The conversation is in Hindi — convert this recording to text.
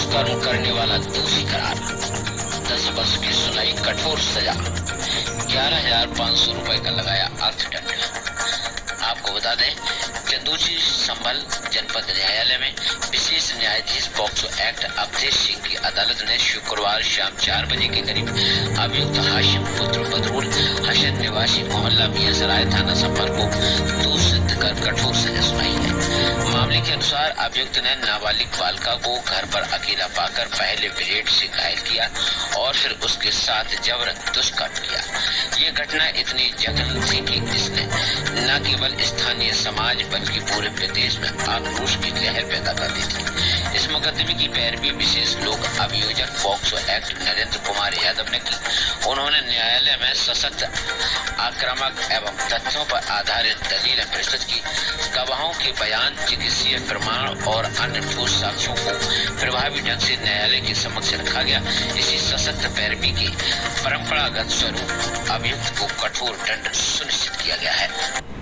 दुष्कर्म करने वाला दोषी करार, 10 वर्ष की सुनाई कठोर सजा, 11,500 रुपए का लगाया अर्थदंड। आपको बता दें चंदूची संभल जनपद न्यायालय में विशेष न्यायाधीश पॉक्सो एक्ट अवधेश सिंह की अदालत ने शुक्रवार शाम 4 बजे के करीब अभियुक्त हाशिम पुत्र बदरुल हसन निवासी मोहल्ला मियाँसराय थाना संभल को दोष सिद्ध कर कठोर सजा सुनाई है। मामले के अनुसार अभियुक्त ने नाबालिग बालिका को घर पर अकेला पाकर पहले ब्लेड से घायल किया और फिर उसके साथ जबरन दुष्कर्म किया। ये घटना इतनी जघन्य थी कि इसने न केवल स्थानीय समाज बल्कि पूरे प्रदेश में आक्रोश की लहर पैदा कर दी थी। इस मुकदमे की पैरवी विशेष लोक अभियोजक पॉक्सो एक्ट नरेंद्र कुमार यादव ने की। उन्होंने न्यायालय में सशक्त, आक्रामक एवं तथ्यों पर आधारित दलीलें प्रस्तुत की। गवाहों के बयान, चिकित्सीय प्रमाण और अन्य ठोस साक्ष्यों को प्रभावी ढंग से न्यायालय के समक्ष रखा गया। इसी सशक्त पैरवी के परंपरागत स्वरूप अभियुक्त को कठोर दंड सुनिश्चित किया गया है।